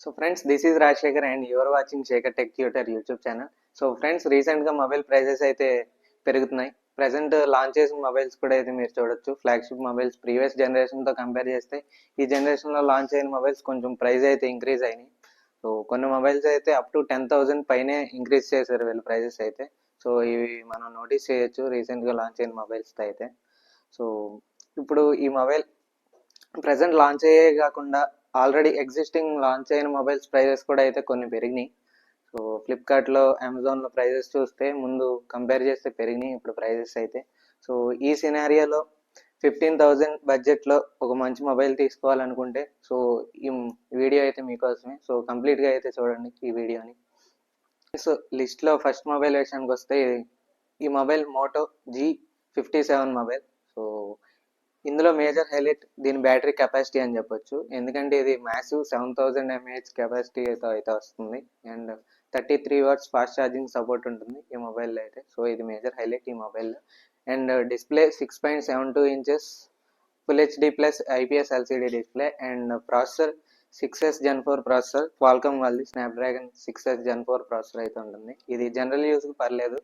So friends, this is Rajshekhar and you are watching Shekhar Tech Tutor YouTube channel. So friends, recent గా mobile prices అయితే పెరుగుతున్నాయి. Present launch చేసిన mobiles కూడా అయితే మీరు చూడొచ్చు. ఫ్లాగ్షిప్ మొబైల్స్ ప్రీవియస్ జనరేషన్ తో కంపేర్ చేస్తే ఈ జనరేషన్ లో లాంచ్ అయిన మొబైల్స్ కొంచెం ప్రైస్ అయితే ఇంక్రీజ్ అయినాయి. సో కొన్ని మొబైల్స్ అయితే అప్ టు 10,000 పైనే ఇంక్రీజ్ చేశారు వీళ్ళ ప్రైజెస్ అయితే. సో ఇవి మనం నోటీస్ చేయొచ్చు రీసెంట్ గా లాంచ్ అయిన మొబైల్స్ అయితే. సో ఇప్పుడు ఈ మొబైల్ ప్రెసెంట్ లాంచ్ అయ్యే కాకుండా ఆల్రెడీ ఎగ్జిస్టింగ్ లాంచ్ అయిన మొబైల్స్ ప్రైజెస్ కూడా అయితే కొన్ని పెరిగినాయి. సో ఫ్లిప్కార్ట్లో అమెజాన్లో ప్రైజెస్ చూస్తే ముందు కంపేర్ చేస్తే పెరిగినాయి ఇప్పుడు ప్రైజెస్ అయితే. సో ఈ సినారియోలో 15,000 బడ్జెట్లో ఒక మంచి మొబైల్ తీసుకోవాలనుకుంటే సో ఈ వీడియో అయితే మీకోసమే. సో కంప్లీట్గా అయితే చూడండి ఈ వీడియోని. సో లిస్ట్లో ఫస్ట్ మొబైల్ విషయానికి వస్తే ఈ mobile Moto G57 mobile. So ఇందులో మేజర్ హైలైట్ దీని బ్యాటరీ కెపాసిటీ అని చెప్పొచ్చు. ఎందుకంటే ఇది మ్యాసివ్ 7000 mAh కెపాసిటీతో అయితే వస్తుంది and 33 watts fast charging support ఉంటుంది ఈ మొబైల్లో అయితే. సో ఇది మేజర్ హైలైట్ ఈ మొబైల్లో. And display 6.72 inches full HD plus IPS LCD display and processor 6S Gen 4 processor Qualcomm వాళ్ళది స్నాప్డ్రాగన్ 6S Gen 4 ప్రాసెసర్ అయితే ఉంటుంది. ఇది జనరల్ యూస్కి పర్లేదు.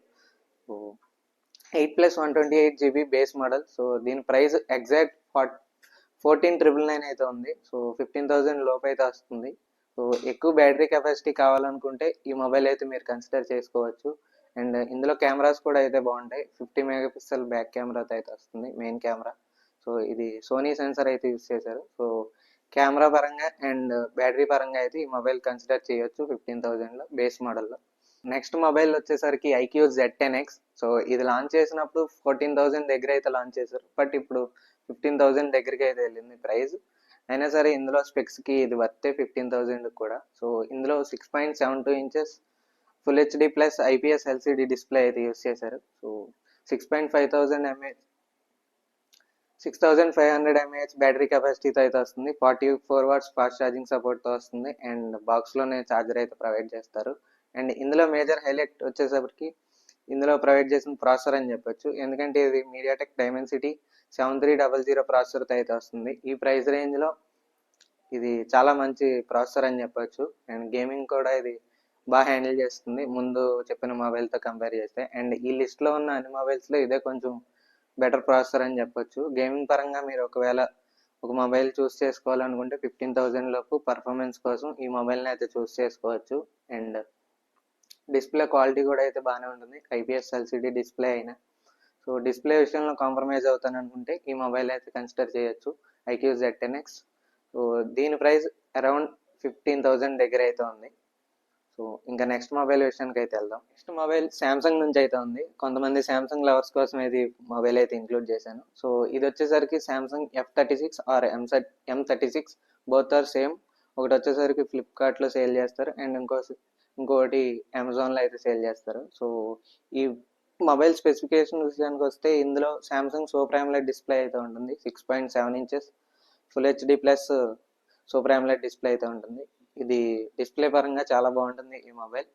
8+128GB base model. సో దీని ప్రైస్ ఎగ్జాక్ట్ 14,999 అయితే ఉంది. సో 15,000 లోపు అయితే వస్తుంది. సో ఎక్కువ బ్యాటరీ కెపాసిటీ కావాలనుకుంటే ఈ మొబైల్ అయితే మీరు కన్సిడర్ చేసుకోవచ్చు. అండ్ ఇందులో కెమెరాస్ కూడా అయితే బాగుంటాయి. 50 MP బ్యాక్ కెమెరాతో అయితే వస్తుంది మెయిన్ కెమెరా. సో ఇది సోనీ సెన్సర్ అయితే యూస్ చేశారు. సో కెమెరా పరంగా అండ్ బ్యాటరీ పరంగా అయితే ఈ మొబైల్ కన్సిడర్ చేయొచ్చు 15,000లో బేస్ మోడల్లో. నెక్స్ట్ మొబైల్ వచ్చేసరికి IQ Z10X. సో ఇది లాంచ్ చేసినప్పుడు 14,000 దగ్గర అయితే లాంచ్ చేశారు. బట్ ఇప్పుడు 15,000 దగ్గరికి అయితే వెళ్ళింది ప్రైస్. అయినా సరే ఇందులో స్పెక్స్కి ఇది వర్తే 15,000 కూడా. సో ఇందులో 6.72 inches full HD plus IPS LCD display అయితే యూస్ చేశారు. సో 6,500 mAh బ్యాటరీ కెపాసిటీతో అయితే వస్తుంది. 44 watts ఫాస్ట్ ఛార్జింగ్ సపోర్ట్తో వస్తుంది అండ్ బాక్స్లోనే ఛార్జర్ అయితే ప్రొవైడ్ చేస్తారు. అండ్ ఇందులో మేజర్ హైలైట్ వచ్చేసరికి ఇందులో ప్రొవైడ్ చేసిన ప్రాసెసర్ అని చెప్పొచ్చు. ఎందుకంటే ఇది మీడియాటెక్ డైమెన్సిటీ 7300 ప్రాసెసర్తో అయితే వస్తుంది. ఈ ప్రైస్ రేంజ్లో ఇది చాలా మంచి ప్రాసెసర్ అని చెప్పొచ్చు. అండ్ గేమింగ్ కూడా ఇది బాగా హ్యాండిల్ చేస్తుంది ముందు చెప్పిన మొబైల్తో కంపేర్ చేస్తే. అండ్ ఈ లిస్ట్లో ఉన్న అన్ని మొబైల్స్లో ఇదే కొంచెం బెటర్ ప్రాసెసర్ అని చెప్పొచ్చు. గేమింగ్ పరంగా మీరు ఒకవేళ ఒక మొబైల్ చూస్ చేసుకోవాలనుకుంటే 15,000 లోపు పర్ఫార్మెన్స్ కోసం ఈ మొబైల్ని అయితే చూస్ చేసుకోవచ్చు. అండ్ డిస్ప్లే క్వాలిటీ కూడా అయితే బాగానే ఉంటుంది ఐపీఎస్ ఎల్సిడి డిస్ప్లే అయినా. సో డిస్ప్లే విషయంలో కాంప్రమైజ్ అవుతాను అనుకుంటే ఈ మొబైల్ అయితే కన్సిడర్ చేయొచ్చు IQ Z10X. సో దీని ప్రైస్ అరౌండ్ 15,000 దగ్గర అయితే ఉంది. సో ఇంకా నెక్స్ట్ మొబైల్ విషయానికి అయితే వెళ్దాం. నెక్స్ట్ మొబైల్ శాంసంగ్ నుంచి అయితే ఉంది. కొంతమంది శాంసంగ్ లవర్స్ కోసం ఇది మొబైల్ అయితే ఇంక్లూడ్ చేశాను. సో ఇది వచ్చేసరికి Samsung F36 or M36 both are same. ఒకటి వచ్చేసరికి ఫ్లిప్కార్ట్లో సేల్ చేస్తారు అండ్ ఇంకోటి అమెజాన్లో అయితే సేల్ చేస్తారు. సో ఈ మొబైల్ స్పెసిఫికేషన్ విషయానికి వస్తే ఇందులో శాంసంగ్ సూపర్ AMOLED డిస్ప్లే అయితే ఉంటుంది. 6.7 inches full HD plus super AMOLED display అయితే ఉంటుంది. ఇది డిస్ప్లే పరంగా చాలా బాగుంటుంది ఈ mobile.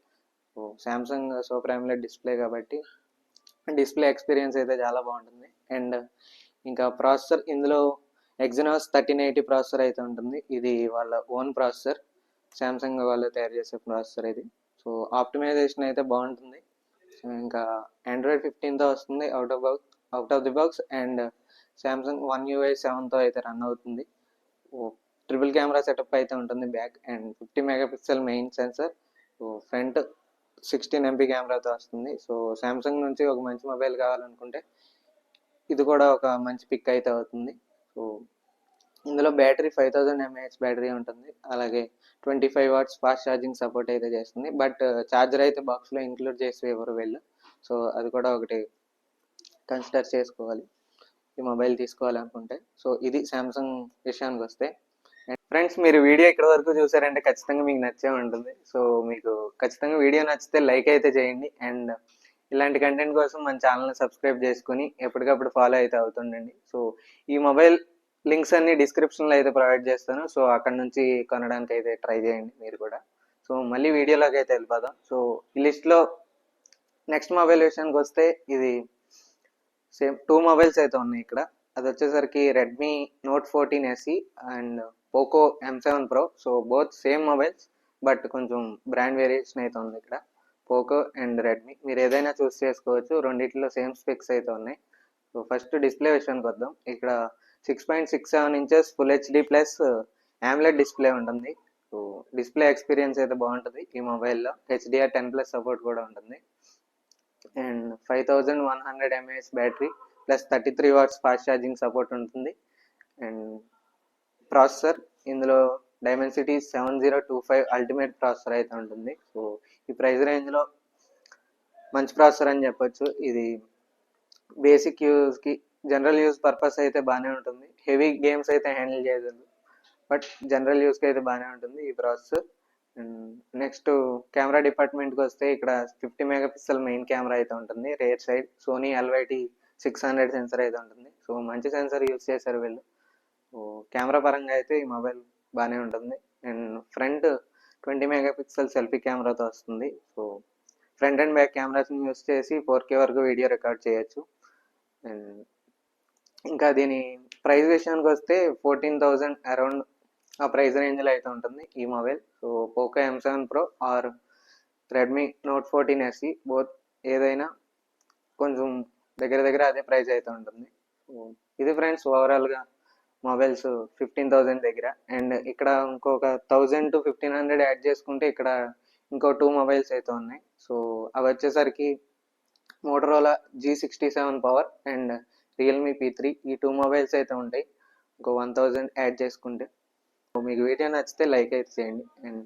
So Samsung super AMOLED display కాబట్టి డిస్ప్లే ఎక్స్పీరియన్స్ అయితే చాలా బాగుంటుంది. అండ్ ఇంకా ప్రాసెసర్ ఇందులో Exynos 1380 ప్రాసెసర్ అయితే ఉంటుంది. ఇది వాళ్ళ ఓన్ ప్రాసెసర్, శాంసంగ్ వాళ్ళు తయారు చేసే ప్రాసెసర్ ఇది. సో ఆప్టిమైజేషన్ అయితే బాగుంటుంది. ఇంకా Android 15తో వస్తుంది out of the box and Samsung One UI 7తో అయితే రన్ అవుతుంది. ట్రిపుల్ కెమెరా సెటప్ అయితే ఉంటుంది back and 50 MP main sensor. So front 16 MP కెమెరాతో వస్తుంది. సో శాంసంగ్ నుంచి ఒక మంచి మొబైల్ కావాలనుకుంటే ఇది కూడా ఒక మంచి పిక్ అయితే అవుతుంది. సో ఇందులో బ్యాటరీ 5,000 mAh బ్యాటరీ ఉంటుంది. అలాగే 25 watts ఫాస్ట్ ఛార్జింగ్ సపోర్ట్ అయితే చేస్తుంది. బట్ ఛార్జర్ అయితే బాక్స్లో ఇంక్లూడ్ చేసి ఎవరు వెళ్ళు. సో అది కూడా ఒకటి కన్సిడర్ చేసుకోవాలి ఈ మొబైల్ తీసుకోవాలనుకుంటే. సో ఇది శాంసంగ్ విషయానికి వస్తే. అండ్ ఫ్రెండ్స్, మీరు వీడియో ఇక్కడ వరకు చూసారంటే ఖచ్చితంగా మీకు నచ్చే ఉంటుంది. సో మీకు ఖచ్చితంగా వీడియో నచ్చితే లైక్ అయితే చేయండి అండ్ ఇలాంటి కంటెంట్ కోసం మన ఛానల్ని సబ్స్క్రైబ్ చేసుకుని ఎప్పటికప్పుడు ఫాలో అయితే అవుతుండండి. సో ఈ మొబైల్ లింక్స్ అన్ని డిస్క్రిప్షన్లో అయితే ప్రొవైడ్ చేస్తాను. సో అక్కడ నుంచి కొనడానికి అయితే ట్రై చేయండి మీరు కూడా. సో మళ్ళీ వీడియోలోకి అయితే వెళ్ళిపోదాం. సో ఈ లిస్ట్లో నెక్స్ట్ మొబైల్ విషయానికి వస్తే ఇది సేమ్ 2 మొబైల్స్ అయితే ఉన్నాయి ఇక్కడ. అది వచ్చేసరికి Redmi Note 14 SE and Poco M7 Pro. So both same mobiles, but కొంచెం బ్రాండ్ వేరియేషన్ అయితే ఉంది ఇక్కడ. పోకో అండ్ రెడ్మీ మీరు ఏదైనా చూస్ చేసుకోవచ్చు, రెండిట్లో సేమ్ స్పెక్స్ అయితే ఉన్నాయి. సో ఫస్ట్ డిస్ప్లే విషయానికి వద్దాం. ఇక్కడ 6.67 inches full HD plus AMOLED display ఉంటుంది. సో డిస్ప్లే ఎక్స్పీరియన్స్ అయితే బాగుంటుంది ఈ మొబైల్లో. HDR10+ సపోర్ట్ కూడా ఉంటుంది. And 5100 mAh battery plus 33 watts fast charging support ఉంటుంది. అండ్ ప్రాసెసర్ ఇందులో డైమెన్సిటీ 7025 అల్టిమేట్ ప్రాసెసర్ అయితే ఉంటుంది. సో ఈ ప్రైస్ రేంజ్లో మంచి ప్రాసెసర్ అని చెప్పొచ్చు. ఇది బేసిక్ యూజ్కి, జనరల్ యూజ్ పర్పస్ అయితే బాగానే ఉంటుంది. హెవీ గేమ్స్ అయితే హ్యాండిల్ చేయదు, బట్ జనరల్ యూస్కి అయితే బాగానే ఉంటుంది ఈ ప్రాసెసర్. నెక్స్ట్ కెమెరా డిపార్ట్మెంట్కి వస్తే ఇక్కడ 50 మెగాపిక్సెల్ మెయిన్ కెమెరా అయితే ఉంటుంది. Rear side Sony LYT 600 sensor అయితే ఉంటుంది. సో మంచి సెన్సర్ యూజ్ చేశారు వీళ్ళు. సో కెమెరా పరంగా అయితే ఈ మొబైల్ బాగానే ఉంటుంది. అండ్ ఫ్రంట్ 20 మెగాపిక్సెల్ సెల్ఫీ కెమెరాతో వస్తుంది. సో ఫ్రంట్ అండ్ బ్యాక్ కెమెరాస్ని యూజ్ చేసి 4K వరకు వీడియో రికార్డ్ చేయొచ్చు. అండ్ ఇంకా దీని ప్రైస్ విషయానికి వస్తే 14,000 అరౌండ్ ఆ ప్రైస్ రేంజ్లో అయితే ఉంటుంది ఈ mobile. So Poco M7 Pro or Redmi Note 14 SE both ఏదైనా కొంచెం దగ్గర అదే ప్రైస్ అయితే ఉంటుంది. సో ఇది ఫ్రెండ్స్ ఓవరాల్గా మొబైల్స్ 15,000 దగ్గర. అండ్ ఇక్కడ ఇంకొక 1000 to 1500 యాడ్ చేసుకుంటే ఇక్కడ ఇంకో 2 మొబైల్స్ అయితే ఉన్నాయి. సో అవి వచ్చేసరికి Motorola G67 power and Realme P3 ఈ 2 మొబైల్స్ అయితే ఉంటాయి. ఇంకో 1000 యాడ్ చేసుకుంటే. మీకు వీడియో నచ్చితే లైక్ అయితే చేయండి. అండ్